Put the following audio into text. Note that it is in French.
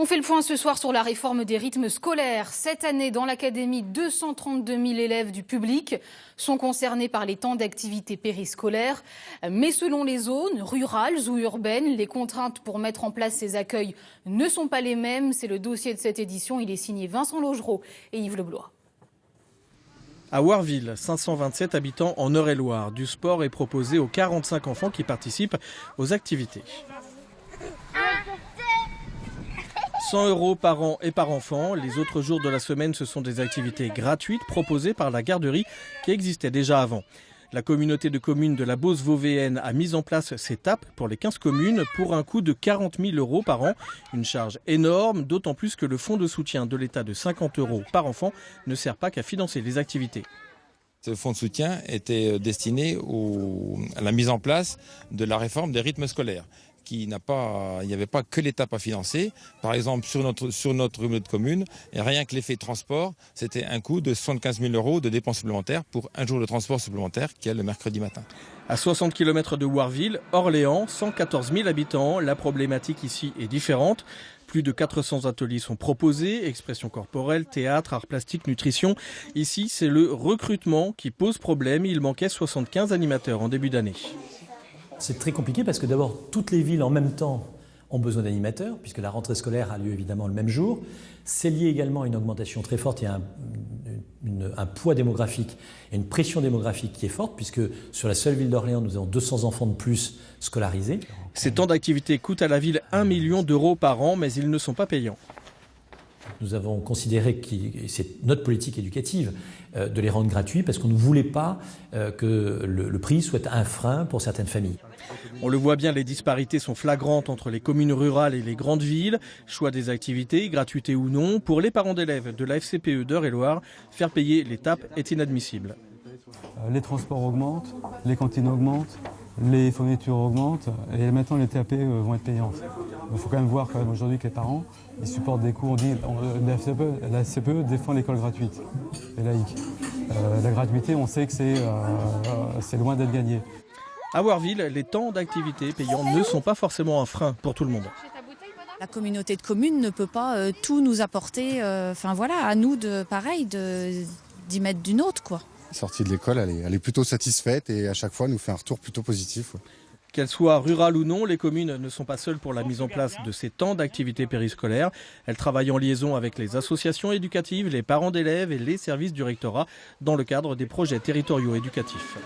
On fait le point ce soir sur la réforme des rythmes scolaires. Cette année, dans l'académie, 232 000 élèves du public sont concernés par les temps d'activité périscolaire. Mais selon les zones, rurales ou urbaines, les contraintes pour mettre en place ces accueils ne sont pas les mêmes. C'est le dossier de cette édition. Il est signé Vincent Laugereau et Yves Leblois. À Warville, 527 habitants en Eure-et-Loire. Du sport est proposé aux 45 enfants qui participent aux activités. 100 € par an et par enfant. Les autres jours de la semaine, ce sont des activités gratuites proposées par la garderie qui existait déjà avant. La communauté de communes de la Beauce-Vauvéenne a mis en place ces tapes pour les 15 communes pour un coût de 40 000 € par an. Une charge énorme, d'autant plus que le fonds de soutien de l'État de 50 € par enfant ne sert pas qu'à financer les activités. Ce fonds de soutien était destiné à la mise en place de la réforme des rythmes scolaires. Il n'y avait pas que l'État à financer. Par exemple, sur notre communauté de communes, et rien que l'effet transport, c'était un coût de 75 000 € de dépenses supplémentaires pour un jour de transport supplémentaire qui est le mercredi matin. À 60 km de Warville, Orléans, 114 000 habitants, la problématique ici est différente. Plus de 400 ateliers sont proposés, expression corporelle, théâtre, arts plastiques, nutrition. Ici, c'est le recrutement qui pose problème. Il manquait 75 animateurs en début d'année. C'est très compliqué parce que d'abord, toutes les villes en même temps ont besoin d'animateurs, puisque la rentrée scolaire a lieu évidemment le même jour. C'est lié également à une augmentation très forte et à un poids démographique et une pression démographique qui est forte, puisque sur la seule ville d'Orléans, nous avons 200 enfants de plus scolarisés. Ces temps d'activité coûtent à la ville 1 million € par an, mais ils ne sont pas payants. Nous avons considéré que c'est notre politique éducative de les rendre gratuits parce qu'on ne voulait pas que le prix soit un frein pour certaines familles. On le voit bien, les disparités sont flagrantes entre les communes rurales et les grandes villes. Choix des activités, gratuité ou non. Pour les parents d'élèves de la FCPE d'Eure-et-Loire, faire payer les tapes est inadmissible. Les transports augmentent, les cantines augmentent, les fournitures augmentent et maintenant les TAP vont être payantes. Il faut quand même voir aujourd'hui que les parents ils supportent des coûts. On dit la FCPE défend l'école gratuite et laïque. La gratuité, on sait que c'est loin d'être gagné. À Warville, les temps d'activité payants ne sont pas forcément un frein pour tout le monde. La communauté de communes ne peut pas tout nous apporter. À nous d'y mettre d'une autre, quoi. Sortie de l'école, elle est plutôt satisfaite et à chaque fois nous fait un retour plutôt positif. Qu'elles soient rurales ou non, les communes ne sont pas seules pour la mise en place de ces temps d'activité périscolaire. Elles travaillent en liaison avec les associations éducatives, les parents d'élèves et les services du rectorat dans le cadre des projets territoriaux éducatifs.